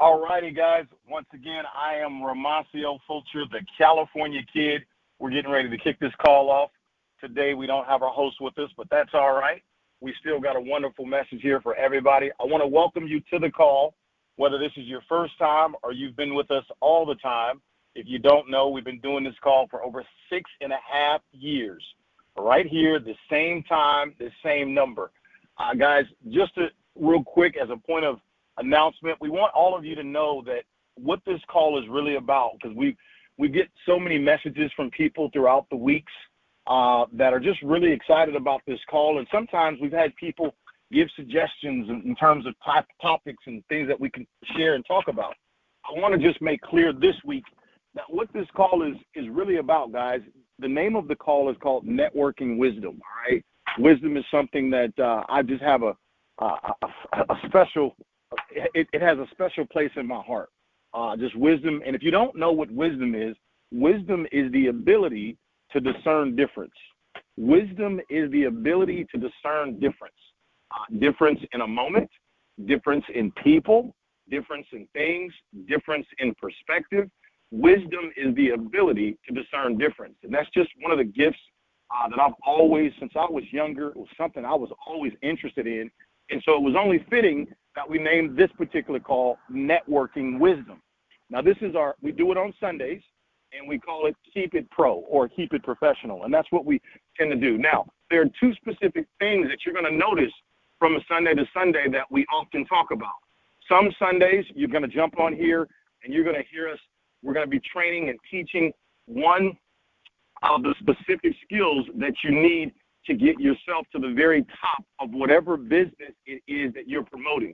All righty, guys. Once again, I am Romacio Fulcher, the California Kid. We're getting ready to kick this call off. Today, we don't have our host with us, but that's all right. We still got a wonderful message here for everybody. I want to welcome you to the call, whether this is your first time or you've been with us all the time. If you don't know, we've been doing this call for over 6.5 years. Right here, the same time, the same number. Guys, just real quick as a point of announcement, we want all of you to know that what this call is really about, because we get so many messages from people throughout the weeks that are just really excited about this call. And sometimes we've had people give suggestions in terms of topics and things that we can share and talk about. I want to just make clear this week that what this call is really about, guys. The name of the call is called Networking Wisdom, all right? Wisdom is something that I just have a special, it has a special place in my heart, just wisdom. And if you don't know what wisdom is the ability to discern difference. Wisdom is the ability to discern difference. Difference in a moment, difference in people, difference in things, difference in perspective. Wisdom is the ability to discern difference. And that's just one of the gifts that I've always, since I was younger, it was something I was always interested in. And so it was only fitting that we named this particular call Networking Wisdom. Now, we do it on Sundays, and we call it Keep It Pro or Keep It Professional. And that's what we tend to do. Now, there are two specific things that you're going to notice from a Sunday to Sunday that we often talk about. Some Sundays, you're going to jump on here, and you're going to hear us. We're going to be training and teaching one of the specific skills that you need to get yourself to the very top of whatever business it is that you're promoting.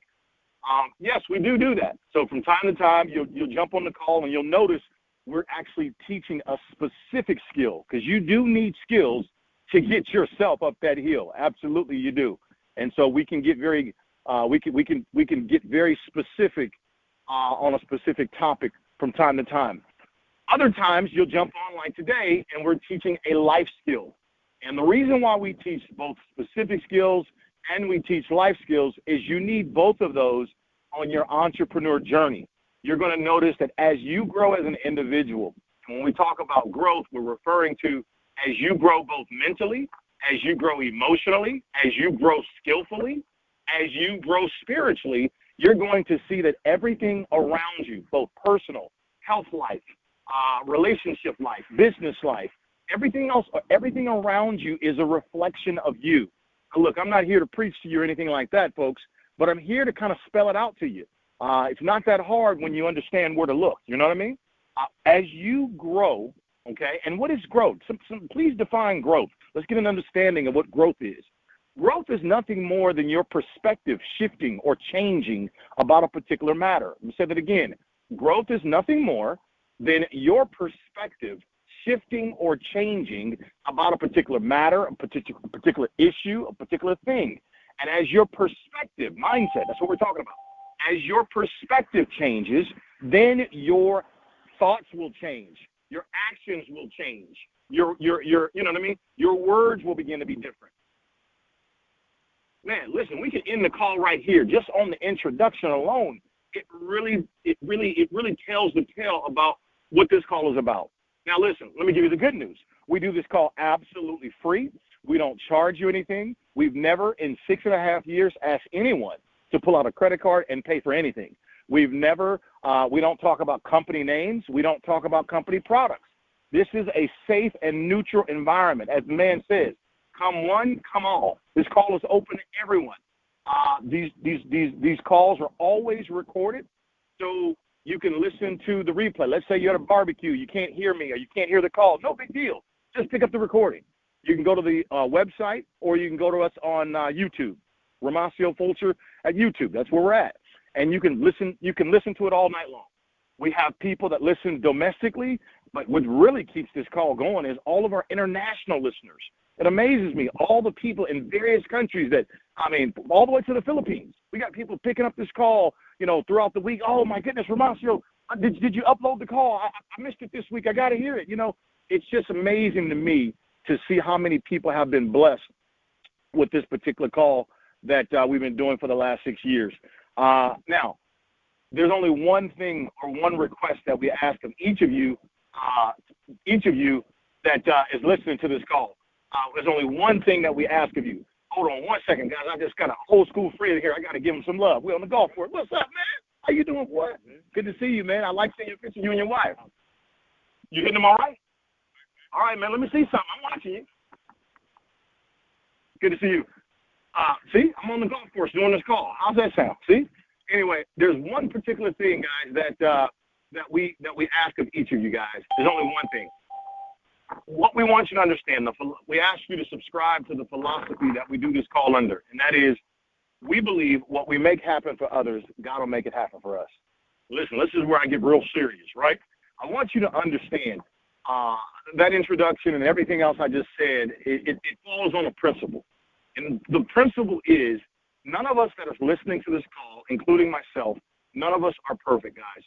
Yes, we do that. So from time to time, you'll jump on the call, and you'll notice we're actually teaching a specific skill, because you do need skills to get yourself up that hill. Absolutely, you do. And so we can get very we can get very specific on a specific topic from time to time. Other times you'll jump on like today, and we're teaching a life skill. And the reason why we teach both specific skills and we teach life skills is you need both of those on your entrepreneur journey. You're going to notice that as you grow as an individual, and when we talk about growth, we're referring to as you grow both mentally, as you grow emotionally, as you grow skillfully, as you grow spiritually, you're going to see that everything around you, both personal, health life, relationship life, business life, everything else, everything around you is a reflection of you. Now, look, I'm not here to preach to you or anything like that, folks, but I'm here to kind of spell it out to you. It's not that hard when you understand where to look. You know what I mean? As you grow, okay, and what is growth? Please define growth. Let's get an understanding of what growth is. Growth is nothing more than your perspective shifting or changing about a particular matter. Let me say that again. Growth is nothing more than your perspective shifting or changing about a particular matter, a particular issue, a particular thing. And as your perspective, mindset, that's what we're talking about. As your perspective changes, then your thoughts will change. Your actions will change. Your you know what I mean? Your words will begin to be different. Man, listen, we can end the call right here. Just on the introduction alone, it really tells the tale about what this call is about. Now, listen, let me give you the good news. We do this call absolutely free. We don't charge you anything. We've never in 6.5 years asked anyone to pull out a credit card and pay for anything. We've never, we don't talk about company names. We don't talk about company products. This is a safe and neutral environment. As the man says, come one, come all. This call is open to everyone. These calls are always recorded, so you can listen to the replay. Let's say you're at a barbecue, you can't hear me, or you can't hear the call. No big deal. Just pick up the recording. You can go to the website, or you can go to us on YouTube, Romacio Fulcher at YouTube. That's where we're at, and you can listen. You can listen to it all night long. We have people that listen domestically, but what really keeps this call going is all of our international listeners. It amazes me, all the people in various countries that, all the way to the Philippines. We got people picking up this call, throughout the week. Oh, my goodness, Romacio, did you upload the call? I missed it this week. I got to hear it. It's just amazing to me to see how many people have been blessed with this particular call that we've been doing for the last 6 years. Now, there's only one thing or one request that we ask of each of you that is listening to this call. There's only one thing that we ask of you. Hold on one second, guys. I just got an old school friend here. I got to give him some love. We're on the golf course. What's up, man? How you doing, boy? Good to see you, man. I like seeing your picture, you and your wife. You hitting them all right? All right, man. Let me see something. I'm watching you. Good to see you. See, I'm on the golf course doing this call. How's that sound? See? Anyway, there's one particular thing, guys, that we ask of each of you guys. There's only one thing. What we want you to understand, we ask you to subscribe to the philosophy that we do this call under, and that is, we believe what we make happen for others, God will make it happen for us. Listen, this is where I get real serious, right? I want you to understand that introduction and everything else I just said, it falls on a principle. And the principle is, none of us that are listening to this call, including myself, none of us are perfect, guys.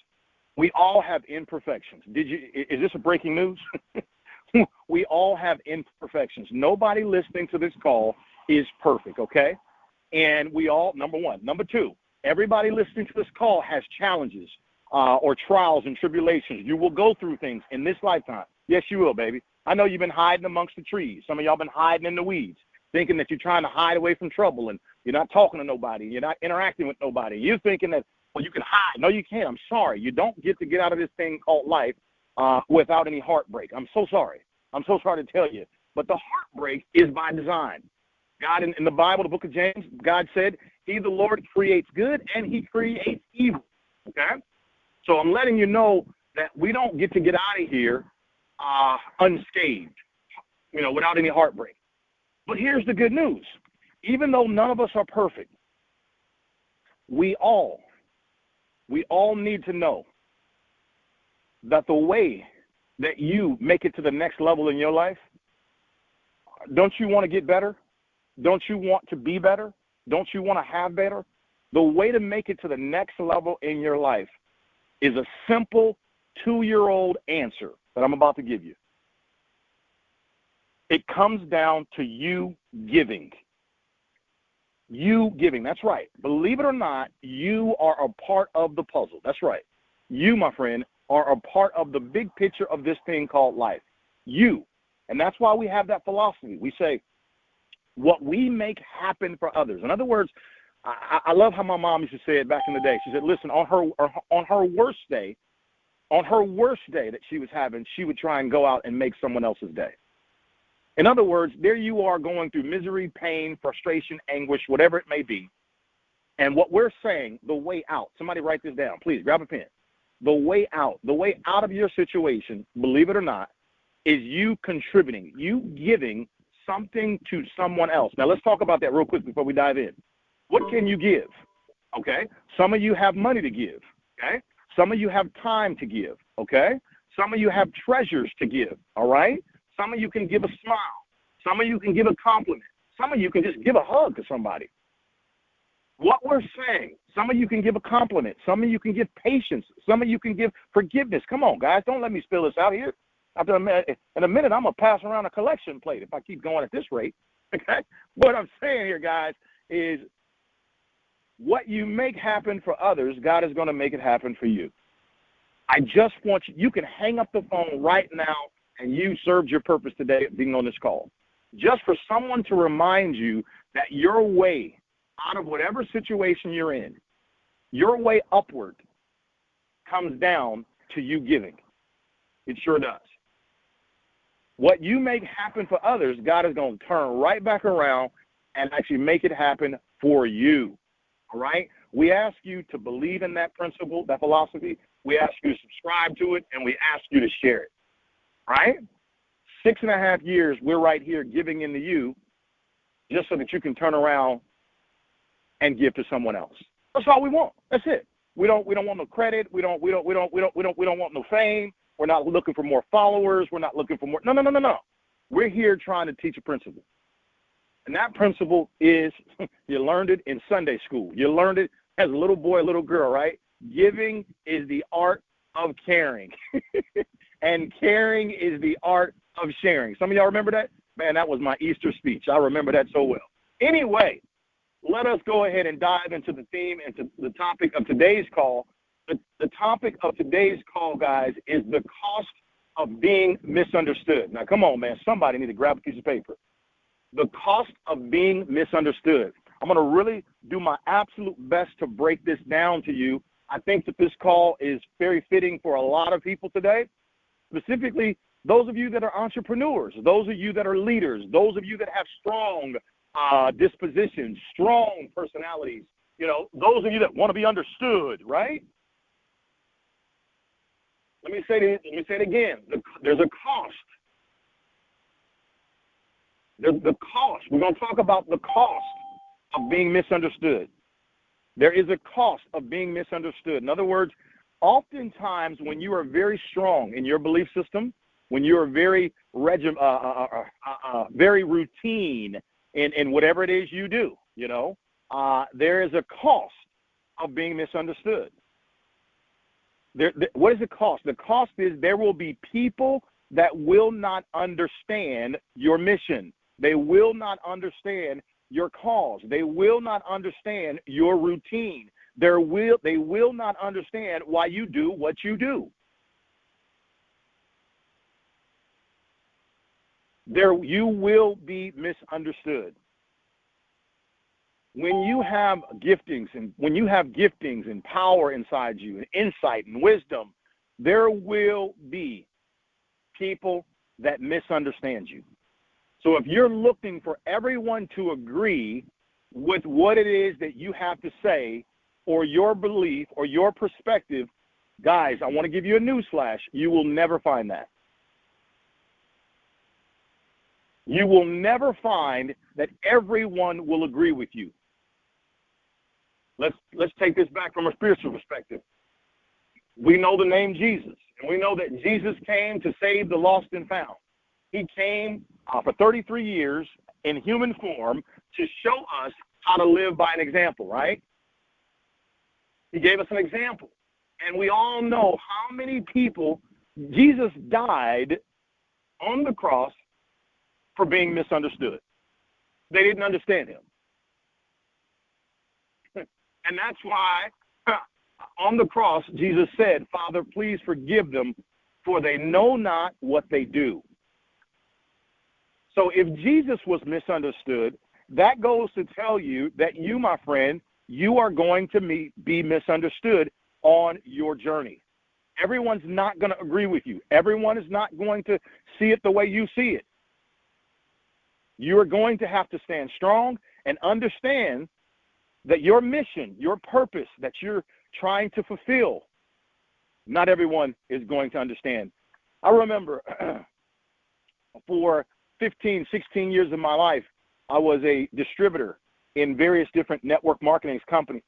We all have imperfections. Is this a breaking news? We all have imperfections. Nobody listening to this call is perfect, okay? And we all, number one. Number two, everybody listening to this call has challenges or trials and tribulations. You will go through things in this lifetime. Yes, you will, baby. I know you've been hiding amongst the trees. Some of y'all been hiding in the weeds, thinking that you're trying to hide away from trouble and you're not talking to nobody. You're not interacting with nobody. You're thinking that, well, you can hide. No, you can't. I'm sorry. You don't get to get out of this thing called life without any heartbreak. I'm so sorry. I'm so sorry to tell you. But the heartbreak is by design. God, in the Bible, the book of James, God said, He, the Lord, creates good and He creates evil. Okay? So I'm letting you know that we don't get to get out of here unscathed, without any heartbreak. But here's the good news. Even though none of us are perfect, we all need to know that the way that you make it to the next level in your life, don't you want to get better? Don't you want to be better? Don't you want to have better? The way to make it to the next level in your life is a simple 2-year-old answer that I'm about to give you. It comes down to you giving. You giving. That's right. Believe it or not, you are a part of the puzzle. That's right. You, my friend, are a part of the big picture of this thing called life. You. And that's why we have that philosophy. We say, what we make happen for others. In other words, I love how my mom used to say it back in the day. She said, listen, on her worst day that she was having, she would try and go out and make someone else's day. In other words, there you are going through misery, pain, frustration, anguish, whatever it may be. And what we're saying, the way out, somebody write this down. Please grab a pen. The way out of your situation, believe it or not, is you contributing, you giving something to someone else. Now, let's talk about that real quick before we dive in. What can you give? Okay? Some of you have money to give. Okay? Some of you have time to give. Okay? Some of you have treasures to give. All right? Some of you can give a smile. Some of you can give a compliment. Some of you can just give a hug to somebody. What we're saying, some of you can give a compliment. Some of you can give patience. Some of you can give forgiveness. Come on, guys. Don't let me spill this out here. In a minute, I'm going to pass around a collection plate if I keep going at this rate. Okay? What I'm saying here, guys, is what you make happen for others, God is going to make it happen for you. I just want you can hang up the phone right now, and you served your purpose today being on this call. Just for someone to remind you that your way out of whatever situation you're in, your way upward comes down to you giving. It sure does. What you make happen for others, God is going to turn right back around and actually make it happen for you. All right? We ask you to believe in that principle, that philosophy. We ask you to subscribe to it, and we ask you to share it. Right? 6.5 years, we're right here giving into you just so that you can turn around and give to someone else. That's all we want. That's it. We don't want no credit. We don't want no fame. We're not looking for more followers. We're not looking for more. No. We're here trying to teach a principle. And that principle is, you learned it in Sunday school. You learned it as a little boy, little girl, right? Giving is the art of caring. And caring is the art of sharing. Some of y'all remember that? Man, that was my Easter speech. I remember that so well. Anyway, let us go ahead and dive into the theme and to the topic of today's call. The topic of today's call, guys, is the cost of being misunderstood. Now, come on, man. Somebody need to grab a piece of paper. The cost of being misunderstood. I'm going to really do my absolute best to break this down to you. I think that this call is very fitting for a lot of people today, specifically those of you that are entrepreneurs, those of you that are leaders, those of you that have strong dispositions, strong personalities, those of you that want to be understood, right? Let me say it again. There's a cost. There's the cost. We're going to talk about the cost of being misunderstood. There is a cost of being misunderstood. In other words, oftentimes when you are very strong in your belief system, when you are very very routine in whatever it is you do, there is a cost of being misunderstood. What is the cost? The cost is there will be people that will not understand your mission. They will not understand your cause. They will not understand your routine. They will not understand why you do what you do. You will be misunderstood. When you have giftings and power inside you and insight and wisdom, there will be people that misunderstand you. So if you're looking for everyone to agree with what it is that you have to say or your belief or your perspective, guys, I want to give you a newsflash. You will never find that. You will never find that everyone will agree with you. Let's take this back from a spiritual perspective. We know the name Jesus, and we know that Jesus came to save the lost and found. He came for 33 years in human form to show us how to live by an example, right? He gave us an example. And we all know how many people Jesus died on the cross for being misunderstood. They didn't understand him. And that's why on the cross, Jesus said, Father, please forgive them, for they know not what they do. So if Jesus was misunderstood, that goes to tell you that you, my friend, you are going to be misunderstood on your journey. Everyone's not going to agree with you. Everyone is not going to see it the way you see it. You are going to have to stand strong and understand that your mission, your purpose that you're trying to fulfill, not everyone is going to understand. I remember for 15, 16 years of my life, I was a distributor in various different network marketing companies.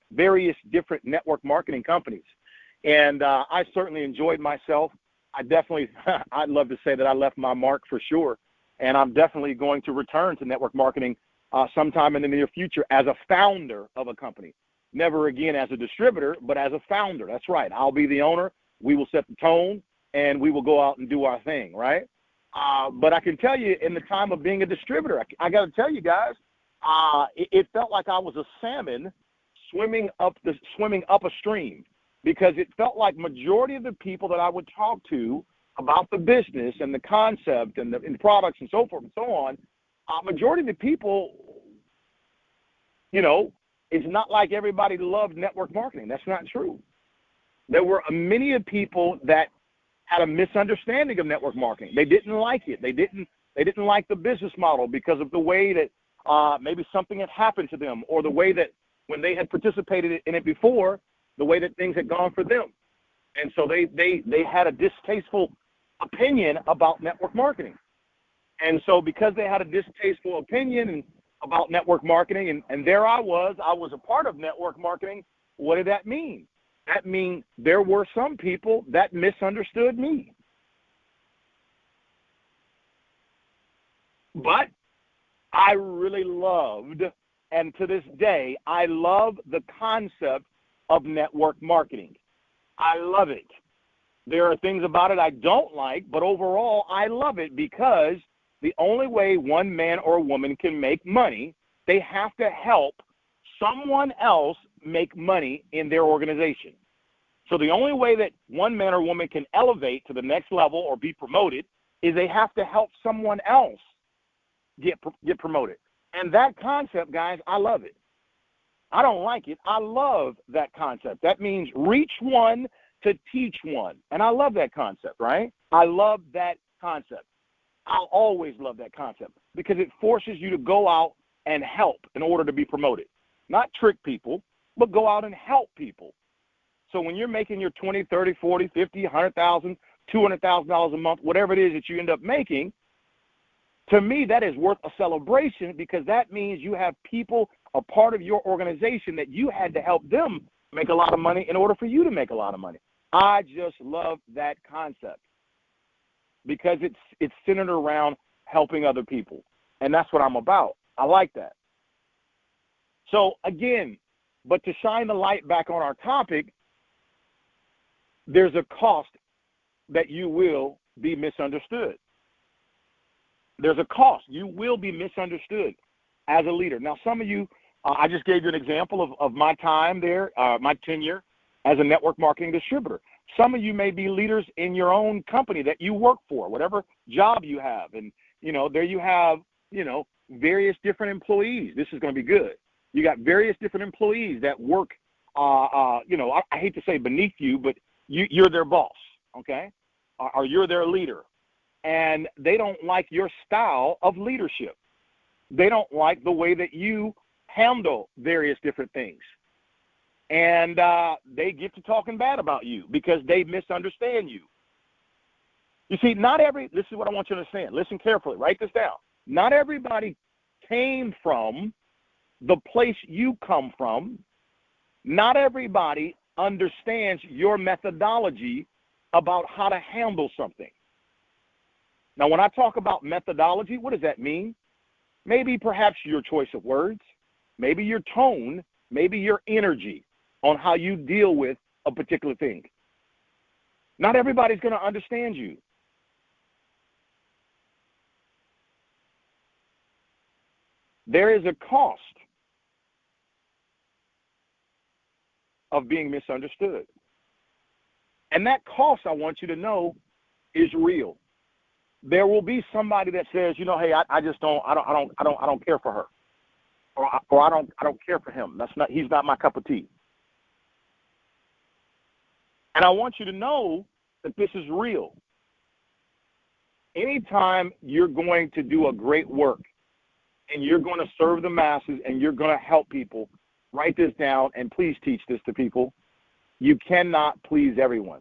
And I certainly enjoyed myself. I'd love to say that I left my mark for sure. And I'm definitely going to return to network marketing sometime in the near future as a founder of a company. Never again as a distributor, but as a founder. That's right. I'll be the owner. We will set the tone, and we will go out and do our thing, right? But I can tell you, in the time of being a distributor, I got to tell you guys, it felt like I was a salmon swimming up a stream, because it felt like majority of the people that I would talk to about the business and the concept and the products and so forth and so on, majority of the people, it's not like everybody loved network marketing. That's not true. There were many of people that had a misunderstanding of network marketing. They didn't like it. They didn't like the business model because of the way that maybe something had happened to them, or the way that when they had participated in it before, the way that things had gone for them. And so they had a distasteful opinion about network marketing. And so because they had a distasteful opinion about network marketing, and there I was a part of network marketing, what did that mean? That means there were some people that misunderstood me. But I really loved, and to this day, I love the concept of network marketing. I love it. There are things about it I don't like, but overall, I love it, because the only way one man or woman can make money, they have to help someone else make money in their organization. So the only way that one man or woman can elevate to the next level or be promoted is they have to help someone else get promoted. And that concept, guys, I love it. I don't like it. I love that concept. That means reach one to teach one. And I love that concept, right? I love that concept. I'll always love that concept because it forces you to go out and help in order to be promoted. Not trick people, but go out and help people. So when you're making your 20, 30, 40, 50, 100,000, $200,000 a month, whatever it is that you end up making, to me, that is worth a celebration because that means you have people, a part of your organization that you had to help them make a lot of money in order for you to make a lot of money. I just love that concept because it's centered around helping other people. And that's what I'm about. I like that. So again, but to shine the light back on our topic, there's a cost that you will be misunderstood. There's a cost. You will be misunderstood as a leader. Now, some of you, I just gave you an example of my time there, my tenure as a network marketing distributor. Some of you may be leaders in your own company that you work for, whatever job you have. And, there you have, various different employees. This is going to be good. You got various different employees that work, I hate to say beneath you, but you're their boss, okay? Or you're their leader. And they don't like your style of leadership. They don't like the way that you handle various different things. And they get to talking bad about you because they misunderstand you. You see, this is what I want you to understand. Listen carefully. Write this down. Not everybody came from the place you come from. Not everybody understands your methodology about how to handle something. Now, when I talk about methodology, what does that mean? Maybe perhaps your choice of words, maybe your tone, maybe your energy on how you deal with a particular thing. Not everybody's going to understand you. There is a cost of being misunderstood. And that cost, I want you to know, is real. There will be somebody that says, hey, I don't care for her, or I don't care for him. He's not my cup of tea. And I want you to know that this is real. Anytime you're going to do a great work and you're going to serve the masses and you're going to help people, write this down and please teach this to people. You cannot please everyone.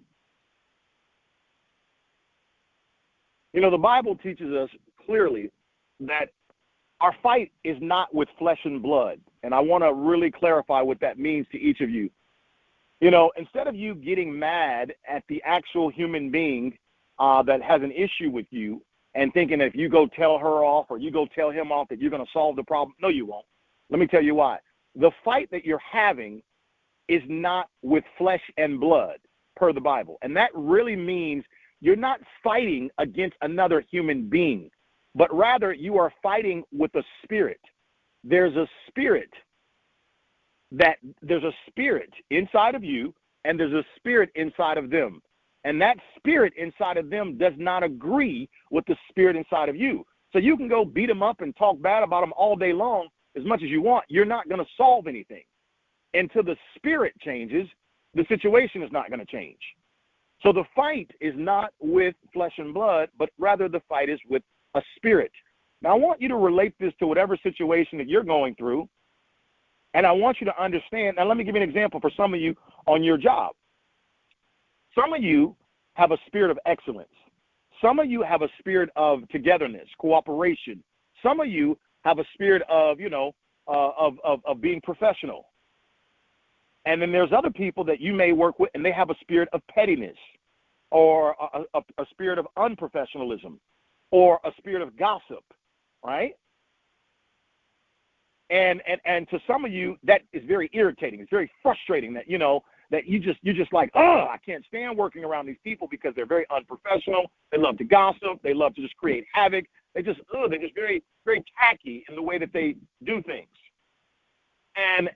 The Bible teaches us clearly that our fight is not with flesh and blood. And I want to really clarify what that means to each of you. Instead of you getting mad at the actual human being that has an issue with you and thinking if you go tell her off or you go tell him off that you're going to solve the problem, no, you won't. Let me tell you why. The fight that you're having is not with flesh and blood, per the Bible. And that really means you're not fighting against another human being, but rather you are fighting with a spirit. There's a spirit inside of you, and there's a spirit inside of them. And that spirit inside of them does not agree with the spirit inside of you. So you can go beat them up and talk bad about them all day long as much as you want. You're not going to solve anything. Until the spirit changes, the situation is not going to change. So the fight is not with flesh and blood, but rather the fight is with a spirit. Now, I want you to relate this to whatever situation that you're going through, and I want you to understand. Now, let me give you an example for some of you on your job. Some of you have a spirit of excellence. Some of you have a spirit of togetherness, cooperation. Some of you have a spirit of, of being professional. And then there's other people that you may work with, and they have a spirit of pettiness or a spirit of unprofessionalism or a spirit of gossip, right? And to some of you, that is very irritating. It's very frustrating that, that you're just like, I can't stand working around these people because they're very unprofessional. They love to gossip. They love to just create havoc. They're just very, very tacky in the way that they do things. And,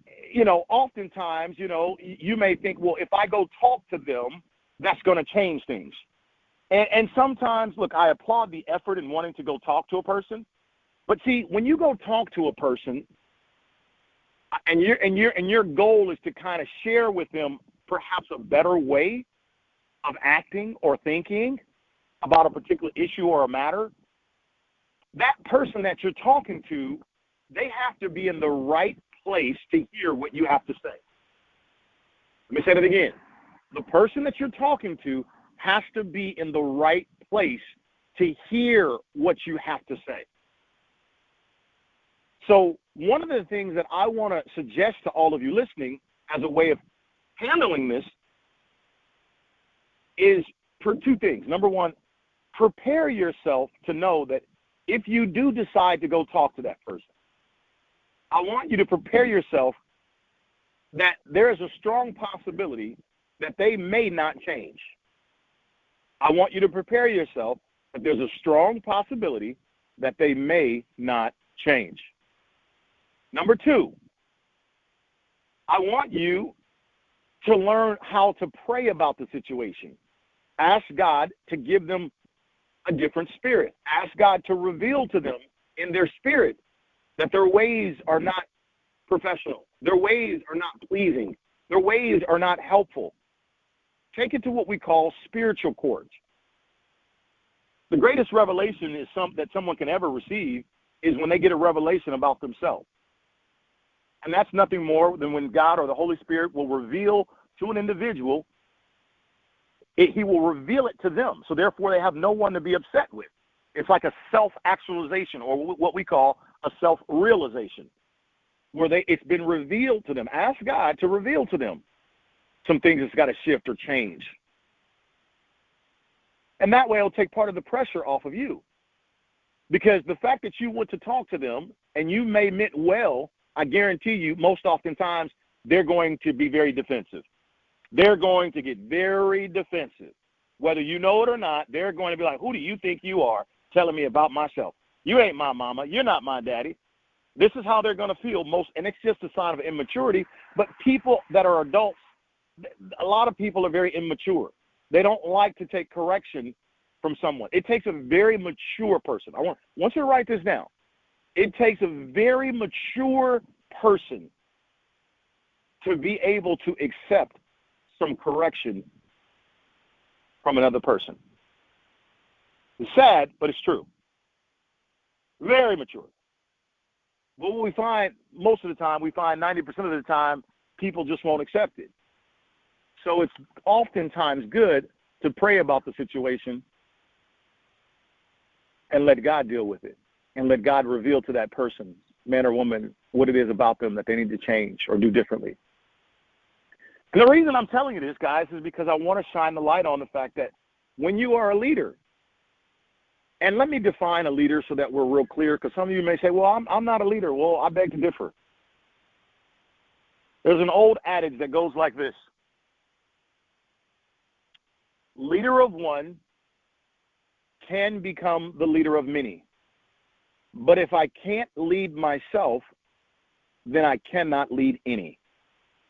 oftentimes, you may think, well, if I go talk to them, that's going to change things. And sometimes, look, I applaud the effort in wanting to go talk to a person. But see, when you go talk to a person, and your goal is to kind of share with them perhaps a better way of acting or thinking about a particular issue or a matter, that person that you're talking to, they have to be in the right place to hear what you have to say. Let me say that again. The person that you're talking to has to be in the right place to hear what you have to say. So one of the things that I want to suggest to all of you listening as a way of handling this is for two things. Number one, prepare yourself to know that if you do decide to go talk to that person, I want you to prepare yourself that there is a strong possibility that they may not change. I want you to prepare yourself that there's a strong possibility that they may not change. Number two, I want you to learn how to pray about the situation. Ask God to give them a different spirit. Ask God to reveal to them in their spirit that their ways are not professional. Their ways are not pleasing. Their ways are not helpful. Take it to what we call spiritual court. The greatest revelation is that someone can ever receive is when they get a revelation about themselves. And that's nothing more than when God or the Holy Spirit will reveal to an individual, he will reveal it to them. So therefore, they have no one to be upset with. It's like a self-actualization, or what we call a self-realization, where it's been revealed to them. Ask God to reveal to them some things that's got to shift or change. And that way it'll take part of the pressure off of you. Because the fact that you want to talk to them and you may meant well, I guarantee you, most oftentimes, they're going to be very defensive. They're going to get very defensive. Whether you know it or not, they're going to be like, who do you think you are telling me about myself? You ain't my mama. You're not my daddy. This is how they're going to feel most, and it's just a sign of immaturity. But people that are adults, a lot of people are very immature. They don't like to take correction from someone. It takes a very mature person. I want you to write this down. It takes a very mature person to be able to accept some correction from another person. It's sad, but it's true. Very mature. But what we find most of the time, 90% of the time, people just won't accept it. So it's oftentimes good to pray about the situation and let God deal with it, and let God reveal to that person, man or woman, what it is about them that they need to change or do differently. And the reason I'm telling you this, guys, is because I want to shine the light on the fact that when you are a leader, and let me define a leader so that we're real clear, because some of you may say, well, I'm not a leader. Well, I beg to differ. There's an old adage that goes like this. Leader of one can become the leader of many. But if I can't lead myself, then I cannot lead any.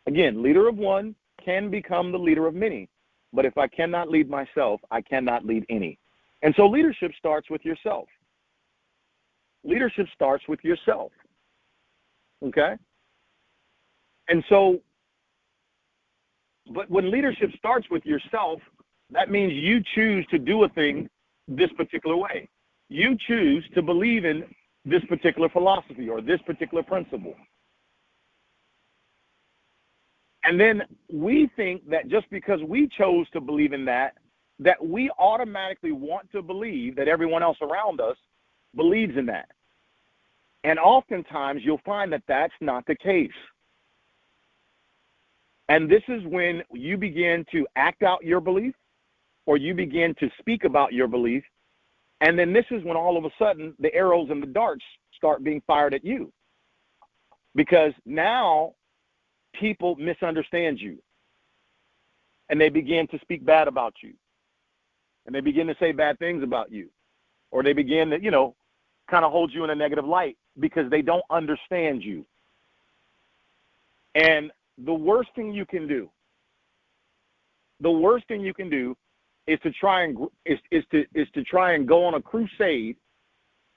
Again, leader of one can become the leader of many. But if I cannot lead myself, I cannot lead any. And so leadership starts with yourself. Leadership starts with yourself. Okay? And so, but when leadership starts with yourself, that means you choose to do a thing this particular way. You choose to believe in this particular philosophy or this particular principle. And then we think that just because we chose to believe in that we automatically want to believe that everyone else around us believes in that. And oftentimes you'll find that that's not the case. And this is when you begin to act out your belief, or you begin to speak about your belief, and then this is when all of a sudden the arrows and the darts start being fired at you. Because now people misunderstand you, and they begin to speak bad about you, and they begin to say bad things about you, or they begin to, kind of hold you in a negative light because they don't understand you. And the worst thing you can do is to try and go on a crusade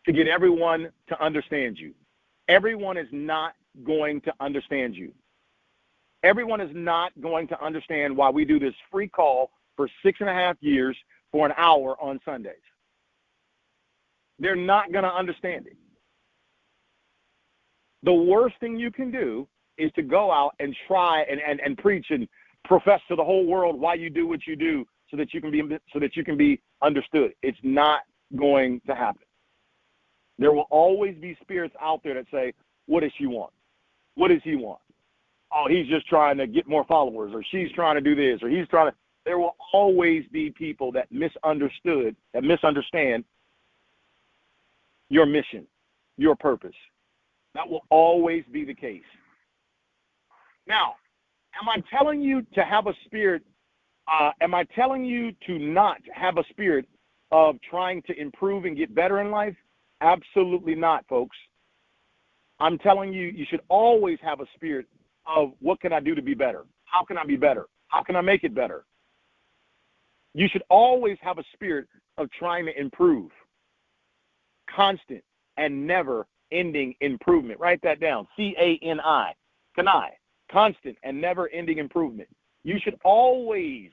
to get everyone to understand you. Everyone is not going to understand you. Everyone is not going to understand why we do this free call for 6.5 years for an hour on Sundays. They're not going to understand it. The worst thing you can do is to go out and try and preach and profess to the whole world why you do what you do so that you can be understood. It's not going to happen. There will always be spirits out there that say, what does she want? What does he want? Oh, he's just trying to get more followers, or she's trying to do this, or he's trying to. There will always be people that misunderstand your mission, your purpose. That will always be the case. Now, am I telling you to have a spirit? Am I telling you to not have a spirit of trying to improve and get better in life? Absolutely not, folks. I'm telling you, you should always have a spirit of what can I do to be better? How can I be better? How can I make it better? You should always have a spirit of trying to improve. Constant and never-ending improvement. Write that down. C-A-N-I. Canai. Constant and never-ending improvement. You should always.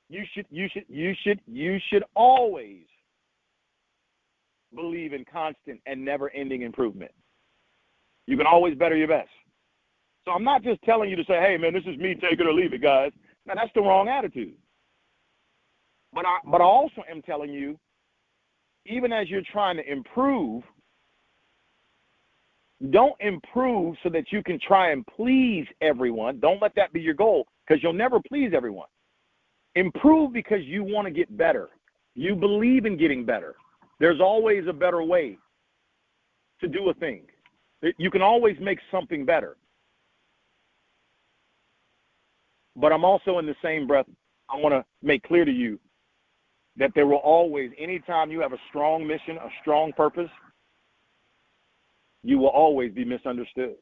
You should always believe in constant and never-ending improvement. You can always better your best. So I'm not just telling you to say, hey, man, this is me, take it or leave it, guys. Now, that's the wrong attitude. But I also am telling you, even as you're trying to improve, don't improve so that you can try and please everyone. Don't let that be your goal, because you'll never please everyone. Improve because you want to get better. You believe in getting better. There's always a better way to do a thing. You can always make something better. But I'm also, in the same breath, I want to make clear to you that there will always, anytime you have a strong mission, a strong purpose, you will always be misunderstood.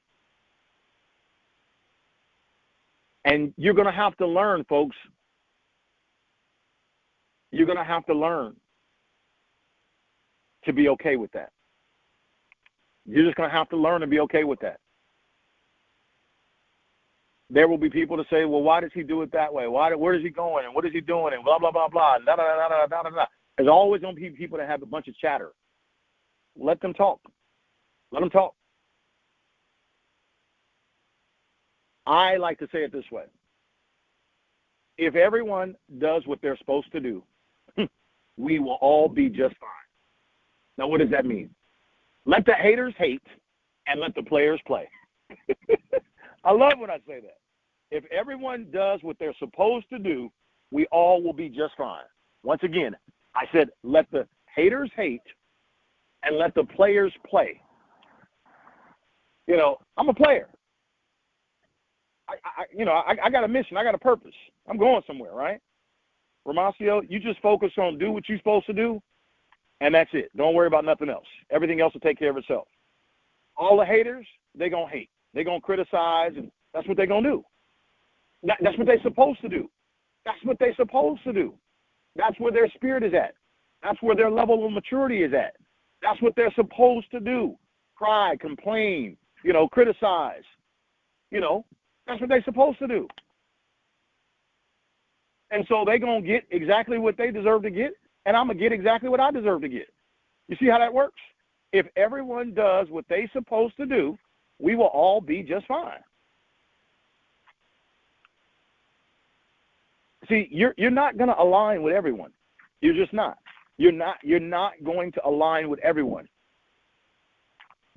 And you're going to have to learn, folks. You're going to have to learn to be okay with that. You're just going to have to learn to be okay with that. There will be people to say, well, why does he do it that way? Where is he going? And what is he doing? And blah, blah, blah, blah. And da, da, da, da, da, da, da. There's always going to be people that have a bunch of chatter. Let them talk. Let them talk. I like to say it this way. If everyone does what they're supposed to do, we will all be just fine. Now, what does that mean? Let the haters hate and let the players play. I love when I say that. If everyone does what they're supposed to do, we all will be just fine. Once again, I said, let the haters hate and let the players play. You know, I'm a player. I got a mission. I got a purpose. I'm going somewhere, right? Romacio, you just focus on do what you're supposed to do, and that's it. Don't worry about nothing else. Everything else will take care of itself. All the haters, they're going to hate. They're going to criticize, and that's what they're going to do. That's what they're supposed to do. That's what they're supposed to do. That's where their spirit is at. That's where their level of maturity is at. That's what they're supposed to do. Cry, complain, criticize. That's what they're supposed to do. And so they're going to get exactly what they deserve to get, and I'm going to get exactly what I deserve to get. You see how that works? If everyone does what they're supposed to do, we will all be just fine. See, you're not going to align with everyone. You're just not. You're not going to align with everyone.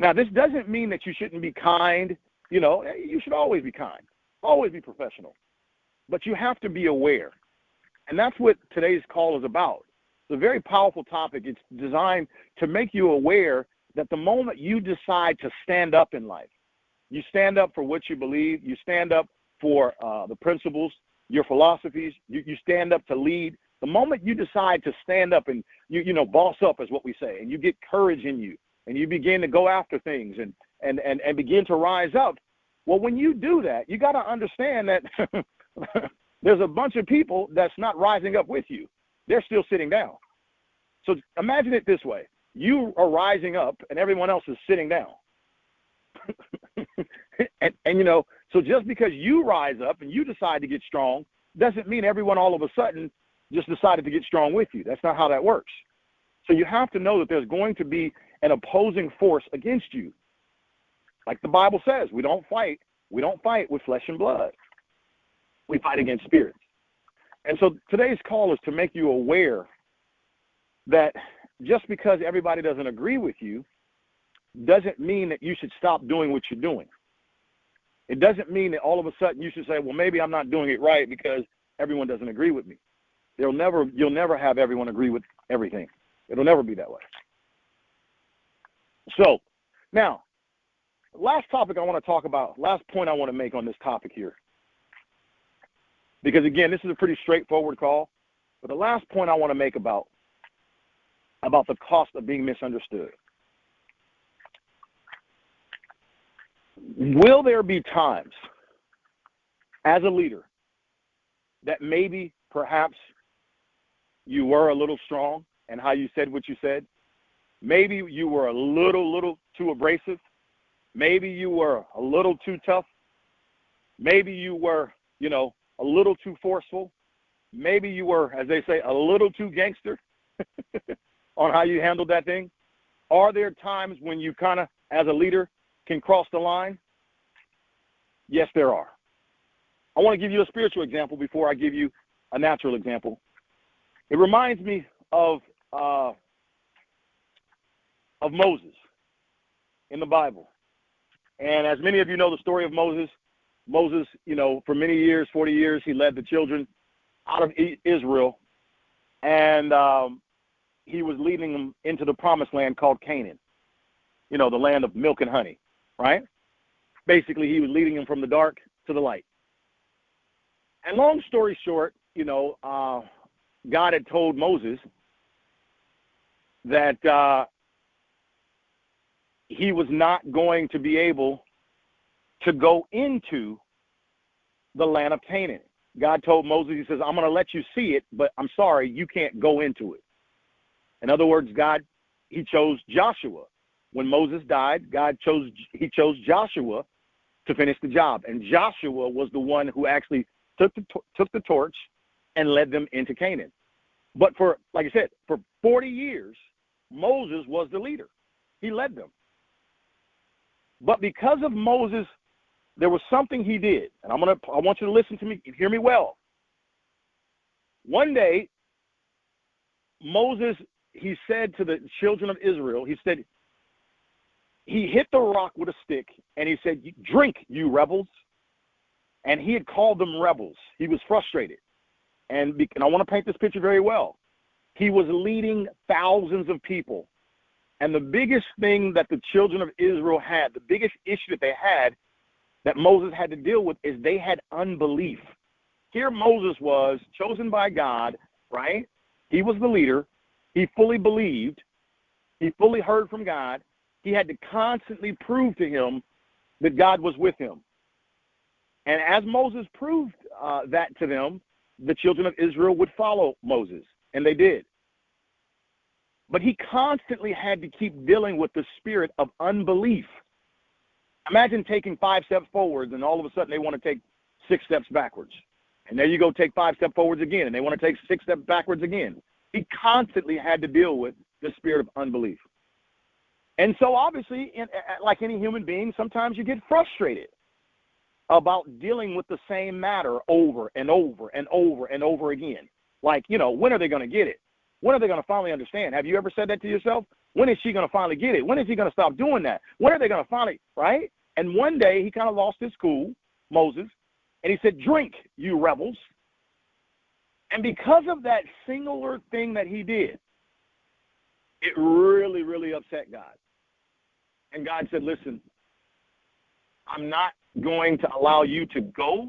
Now, this doesn't mean that you shouldn't be kind. You should always be kind, always be professional. But you have to be aware. And that's what today's call is about. It's a very powerful topic. It's designed to make you aware that the moment you decide to stand up in life, you stand up for what you believe, you stand up for the principles, your philosophies, you stand up to lead. The moment you decide to stand up and you boss up is what we say, and you get courage in you, and you begin to go after things and begin to rise up, Well, when you do that, you got to understand that there's a bunch of people that's not rising up with you. They're still sitting down. So imagine it this way. You are rising up and everyone else is sitting down. and you know, so just because you rise up and you decide to get strong doesn't mean everyone all of a sudden just decided to get strong with you. That's not how that works. So you have to know that there's going to be an opposing force against you. Like the Bible says, we don't fight with flesh and blood. We fight against spirits. And so today's call is to make you aware that just because everybody doesn't agree with you doesn't mean that you should stop doing what you're doing. It doesn't mean that all of a sudden you should say, well, maybe I'm not doing it right because everyone doesn't agree with me. You'll never have everyone agree with everything. It'll never be that way. So now, last topic I want to talk about, last point I want to make on this topic here, because again, this is a pretty straightforward call, but the last point I want to make about the cost of being misunderstood. Will there be times as a leader that maybe perhaps you were a little strong and how you said what you said? Maybe you were a little too abrasive. Maybe you were a little too tough. Maybe you were, a little too forceful. Maybe you were, as they say, a little too gangster on how you handled that thing. Are there times when you kind of, as a leader, can cross the line? Yes, there are. I want to give you a spiritual example before I give you a natural example. It reminds me of Moses in the Bible. And as many of you know the story of Moses, for many years, 40 years, he led the children out of Israel, and he was leading them into the promised land called Canaan, the land of milk and honey, right? Basically, he was leading them from the dark to the light. And long story short, God had told Moses that he was not going to be able to go into the land of Canaan. God told Moses, he says, I'm going to let you see it, but I'm sorry, you can't go into it. In other words, he chose Joshua. When Moses died, he chose Joshua to finish the job. And Joshua was the one who actually took the torch and led them into Canaan. But like I said, for 40 years, Moses was the leader. He led them. But because of Moses, there was something he did. And I want you to listen to me and hear me well. One day, Moses, he said to the children of Israel, he hit the rock with a stick, and he said, drink, you rebels. And he had called them rebels. He was frustrated. And I want to paint this picture very well. He was leading thousands of people. And the biggest thing that the children of Israel had, the biggest issue that they had, that Moses had to deal with, is they had unbelief. Here Moses was chosen by God, right? He was the leader. He fully believed. He fully heard from God. He had to constantly prove to him that God was with him. And as Moses proved that to them, the children of Israel would follow Moses, and they did. But he constantly had to keep dealing with the spirit of unbelief. Imagine taking 5 steps forwards, and all of a sudden they want to take 6 steps backwards. And there you go, take 5 steps forwards again, and they want to take 6 steps backwards again. He constantly had to deal with the spirit of unbelief. And so obviously, like any human being, sometimes you get frustrated about dealing with the same matter over and over and over and over again. Like, when are they going to get it? When are they going to finally understand? Have you ever said that to yourself? When is she going to finally get it? When is he going to stop doing that? When are they going to finally, right? And one day he kind of lost his cool, Moses, and he said, drink, you rebels. And because of that singular thing that he did, it really, really upset God. And God said, listen, I'm not going to allow you to go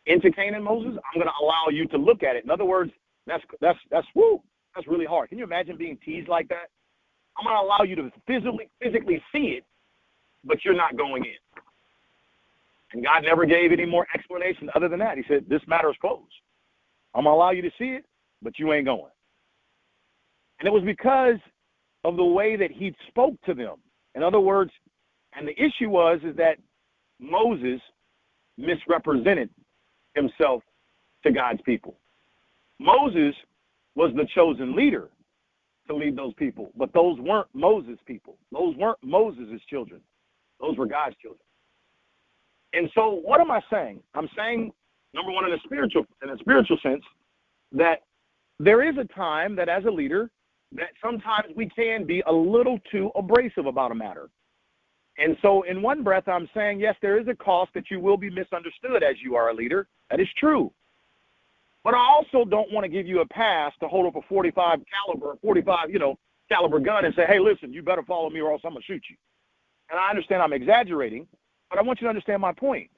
into Canaan, Moses. I'm going to allow you to look at it. In other words, that's really hard. Can you imagine being teased like that? I'm going to allow you to physically see it, but you're not going in. And God never gave any more explanation other than that. He said, this matter is closed. I'm going to allow you to see it, but you ain't going. And it was because of the way that he spoke to them. In other words, and the issue is that Moses misrepresented himself to God's people. Moses was the chosen leader to lead those people, but those weren't Moses' people. Those weren't Moses' children. Those were God's children. And so what am I saying? I'm saying, number one, in a spiritual sense, that there is a time that as a leader, that sometimes we can be a little too abrasive about a matter. And so in one breath, I'm saying, yes, there is a cost that you will be misunderstood as you are a leader. That is true. But I also don't want to give you a pass to hold up a 45 caliber gun and say, hey, listen, you better follow me or else I'm going to shoot you. And I understand I'm exaggerating, but I want you to understand my point.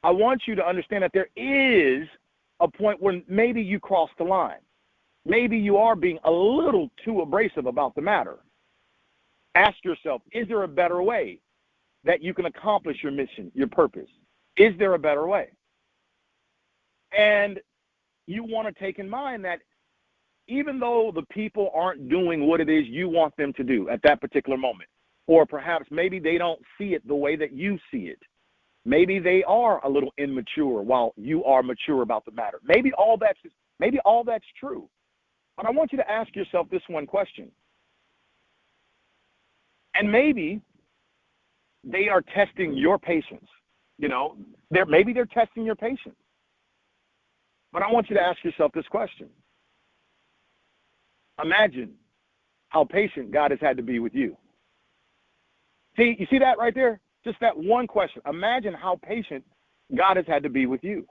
I want you to understand that there is a point where maybe you cross the line. Maybe you are being a little too abrasive about the matter. Ask yourself, is there a better way that you can accomplish your mission, your purpose? Is there a better way? And you want to take in mind that even though the people aren't doing what it is you want them to do at that particular moment, or perhaps maybe they don't see it the way that you see it, maybe they are a little immature while you are mature about the matter. Maybe all that's true. But I want you to ask yourself this one question. And maybe they are testing your patience. Maybe they're testing your patience. But I want you to ask yourself this question. Imagine how patient God has had to be with you. See, you see that right there? Just that one question. Imagine how patient God has had to be with you.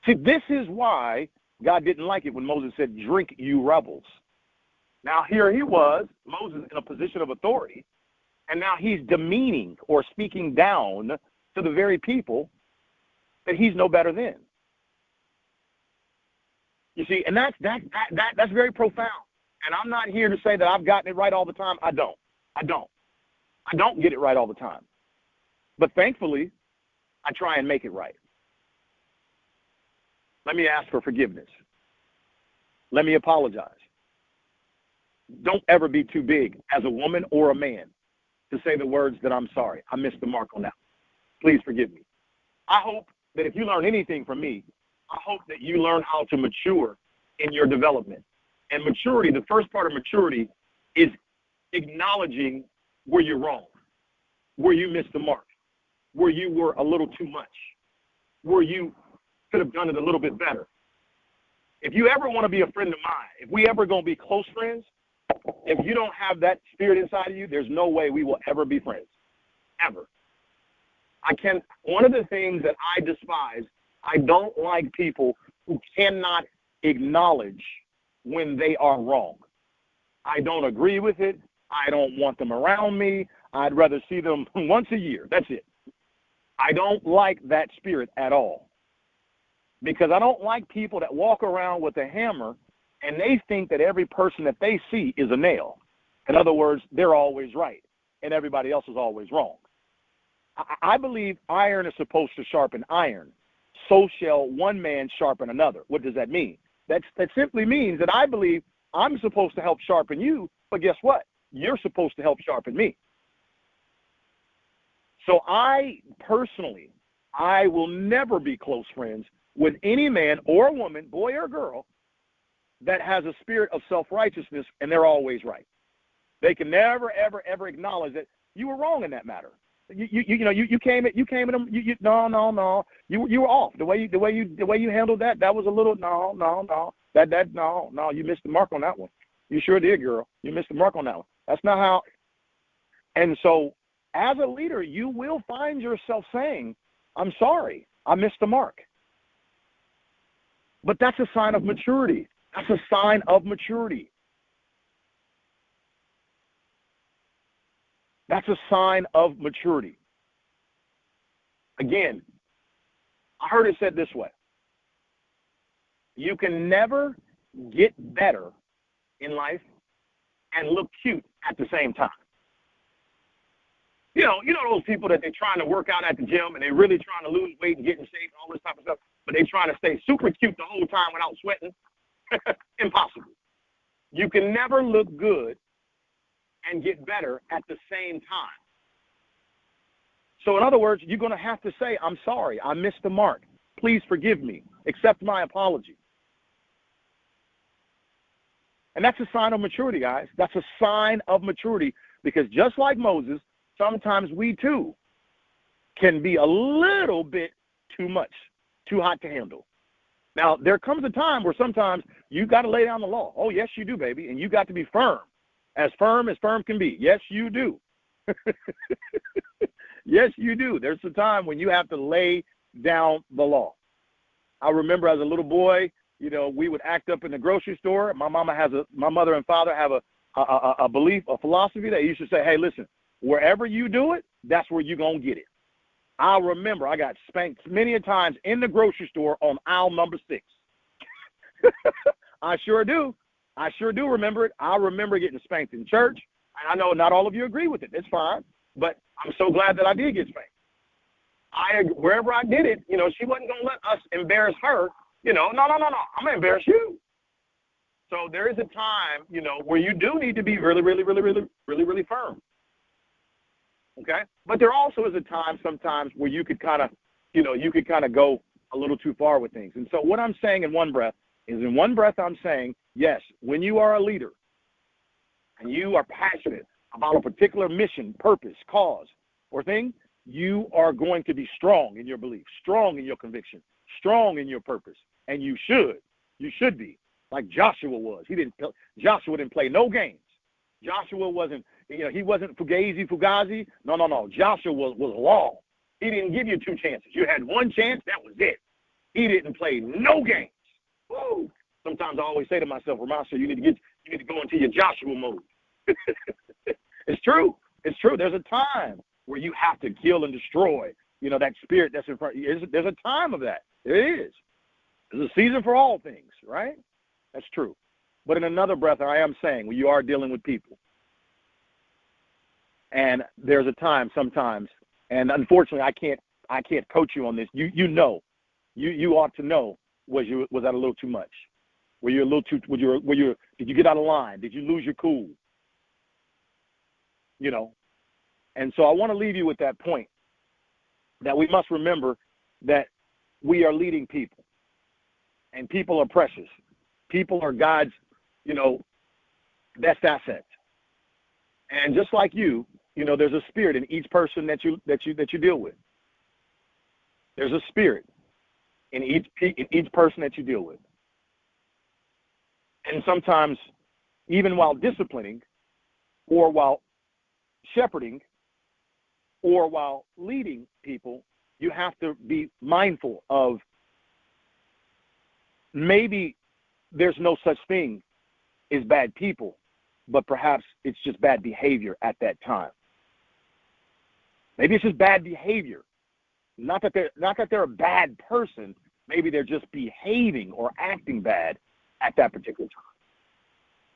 See, this is why God didn't like it when Moses said, drink, you rebels. Now, here he was, Moses, in a position of authority, and now he's demeaning or speaking down to the very people that he's no better than. You see, and that's very profound. And I'm not here to say that I've gotten it right all the time. I don't get it right all the time. But thankfully, I try and make it right. Let me ask for forgiveness. Let me apologize. Don't ever be too big as a woman or a man to say the words that I'm sorry. I missed the mark on that. Please forgive me. I hope that if you learn anything from me, I hope that you learn how to mature in your development. And maturity, the first part of maturity is acknowledging where you're wrong, where you missed the mark, where you were a little too much, where you could have done it a little bit better. If you ever want to be a friend of mine, if we ever going to be close friends, if you don't have that spirit inside of you, there's no way we will ever be friends, ever. One of the things that I despise, I don't like people who cannot acknowledge when they are wrong. I don't agree with it. I don't want them around me. I'd rather see them once a year. That's it. I don't like that spirit at all. Because I don't like people that walk around with a hammer and they think that every person that they see is a nail. In other words, they're always right and everybody else is always wrong. I believe iron is supposed to sharpen iron. So shall one man sharpen another. What does that mean? That simply means that I believe I'm supposed to help sharpen you, but guess what? You're supposed to help sharpen me. So I will never be close friends with any man or woman, boy or girl, that has a spirit of self-righteousness and they're always right. They can never, ever, ever acknowledge that you were wrong in that matter. You came at them. No. You were off. The way you handled that was a little no. No. You missed the mark on that one. You sure did, girl. You missed the mark on that one. That's not how. And so, as a leader, you will find yourself saying, "I'm sorry, I missed the mark." But that's a sign of maturity. That's a sign of maturity. That's a sign of maturity. Again, I heard it said this way. You can never get better in life and look cute at the same time. You know those people that they're trying to work out at the gym and they're really trying to lose weight and get in shape and all this type of stuff, but they're trying to stay super cute the whole time without sweating. Impossible. You can never look good and get better at the same time. So in other words, you're going to have to say, I'm sorry, I missed the mark. Please forgive me. Accept my apology. And that's a sign of maturity, guys. That's a sign of maturity, because just like Moses, sometimes we too can be a little bit too much, too hot to handle. Now, there comes a time where sometimes you got to lay down the law. Oh, yes, you do, baby. And you got to be firm as firm can be. Yes, you do. Yes, you do. There's a time when you have to lay down the law. I remember as a little boy, we would act up in the grocery store. My mother and father have a belief, a philosophy that used to say, hey, listen, wherever you do it, that's where you're going to get it. I remember I got spanked many a times in the grocery store on aisle number 6. I sure do. I sure do remember it. I remember getting spanked in church. And I know not all of you agree with it. It's fine. But I'm so glad that I did get spanked. Wherever I did it, she wasn't going to let us embarrass her. No. I'm going to embarrass you. So there is a time, where you do need to be really, really, really, really, really, really firm. Okay? But there also is a time sometimes where you could kind of, go a little too far with things. And so what I'm saying in one breath is, I'm saying, yes, when you are a leader and you are passionate about a particular mission, purpose, cause, or thing, you are going to be strong in your belief, strong in your conviction, strong in your purpose. And you should be, like Joshua was. Joshua didn't play no games. Joshua wasn't, he wasn't fugazi. No. Joshua was law. He didn't give you 2 chances. You had 1 chance, that was it. He didn't play no games. Woo! Sometimes I always say to myself, Romacio, you need to go into your Joshua mode. It's true. It's true. There's a time where you have to kill and destroy, that spirit that's in front of you. There's a time of that. There is. There's a season for all things, right? That's true. But in another breath, I am saying, when you are dealing with people, and there's a time sometimes, and unfortunately I can't coach you on this. You ought to know, was that a little too much? Were you a little too, did you get out of line? Did you lose your cool? And so I want to leave you with that point, that we must remember that we are leading people, and people are precious. People are God's, best asset. And just like there's a spirit in each person that you deal with. There's a spirit in each person that you deal with. And sometimes, even while disciplining, or while shepherding, or while leading people, you have to be mindful of, maybe there's no such thing as bad people, but perhaps it's just bad behavior at that time. Maybe it's just bad behavior. Not that they're a bad person. Maybe they're just behaving or acting bad at that particular time.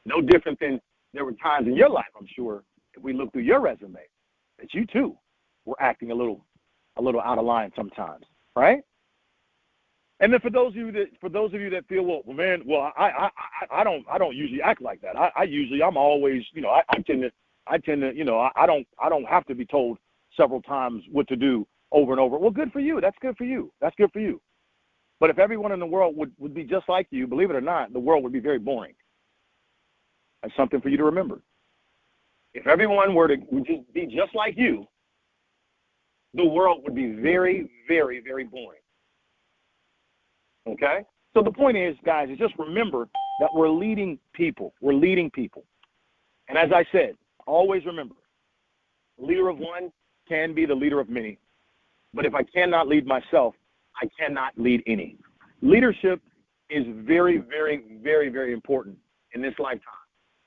No different than there were times in your life, I'm sure, if we look through your resume, that you too were acting a little out of line sometimes, right? And then for those of you that feel, I don't usually act like that. I'm always, I tend to, I don't have to be told several times what to do over and over. Well, good for you. That's good for you. That's good for you. But if everyone in the world would be just like you, believe it or not, the world would be very boring. That's something for you to remember. If everyone were to be just like you, the world would be very, very, very boring. Okay? So the point is, guys, is just remember that we're leading people. We're leading people. And as I said, always remember, leader of one can be the leader of many. But if I cannot lead myself, I cannot lead any. Leadership is very, very, very, very important in this lifetime.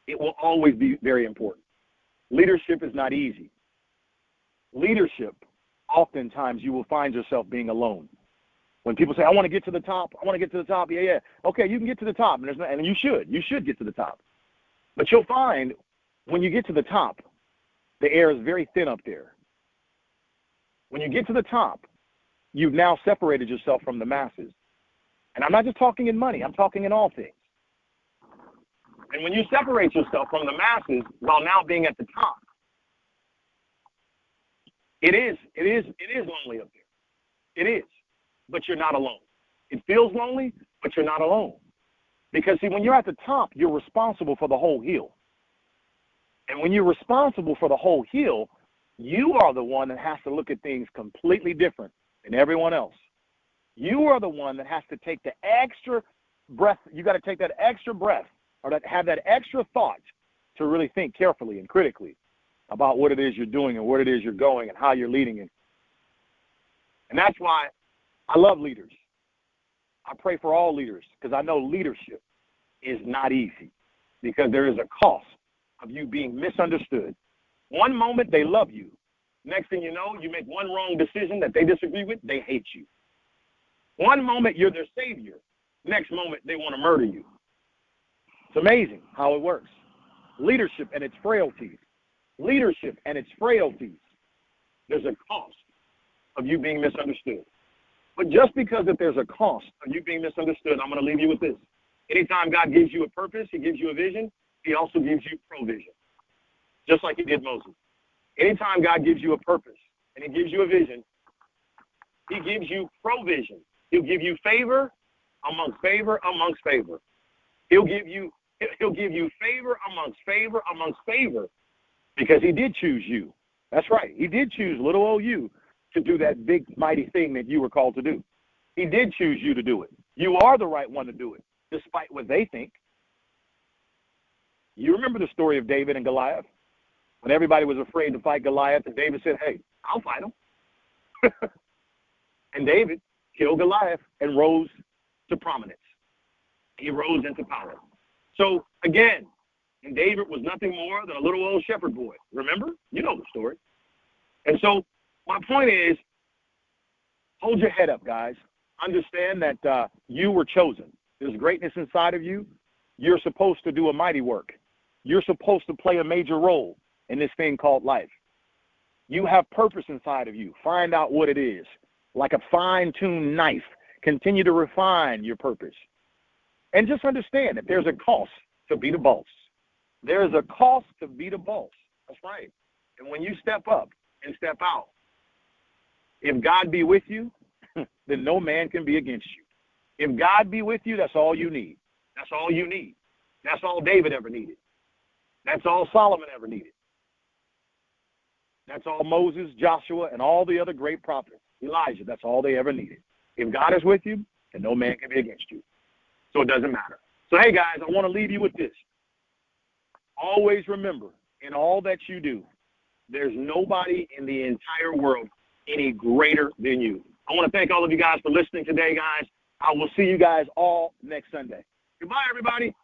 It will always be very important. Leadership is not easy. Leadership, oftentimes you will find yourself being alone. When people say, I want to get to the top, yeah. Okay, you can get to the top, and you should get to the top. But you'll find when you get to the top, the air is very thin up there. When you get to the top, you've now separated yourself from the masses. And I'm not just talking in money, I'm talking in all things. And when you separate yourself from the masses while now being at the top, it is lonely up there. It is. But you're not alone. It feels lonely, but you're not alone. Because, see, when you're at the top, you're responsible for the whole hill. And when you're responsible for the whole hill, you are the one that has to look at things completely different than everyone else. You are the one that has to take the extra breath. You got to take that extra breath or have that extra thought to really think carefully and critically about what it is you're doing and where it is you're going and how you're leading it. And that's why I love leaders. I pray for all leaders because I know leadership is not easy because there is a cost of you being misunderstood. One moment they love you. Next thing you know, you make one wrong decision that they disagree with, they hate you. One moment you're their savior. Next moment they want to murder you. It's amazing how it works. Leadership and its frailties. Leadership and its frailties. There's a cost of you being misunderstood. But just because that there's a cost of you being misunderstood, I'm going to leave you with this. Anytime God gives you a purpose, he gives you a vision, he also gives you provision, just like he did Moses. Anytime God gives you a purpose and he gives you a vision, he gives you provision. He'll give you favor amongst favor amongst favor. He'll give you favor amongst favor amongst favor because he did choose you. That's right. He did choose little old you to do that big, mighty thing that you were called to do. He did choose you to do it. You are the right one to do it, despite what they think. You remember the story of David and Goliath? When everybody was afraid to fight Goliath, and David said, hey, I'll fight him. And David killed Goliath and rose to prominence. He rose into power. So, again, and David was nothing more than a little old shepherd boy. Remember? You know the story. And so my point is, hold your head up, guys. Understand that you were chosen. There's greatness inside of you. You're supposed to do a mighty work. You're supposed to play a major role in this thing called life. You have purpose inside of you. Find out what it is. Like a fine-tuned knife, continue to refine your purpose. And just understand that there's a cost to be the boss. There is a cost to be the boss. That's right. And when you step up and step out, if God be with you, then no man can be against you. If God be with you, that's all you need. That's all you need. That's all David ever needed. That's all Solomon ever needed. That's all Moses, Joshua, and all the other great prophets. Elijah, that's all they ever needed. If God is with you, then no man can be against you. So it doesn't matter. So, hey, guys, I want to leave you with this. Always remember, in all that you do, there's nobody in the entire world any greater than you. I want to thank all of you guys for listening today, guys. I will see you guys all next Sunday. Goodbye, everybody.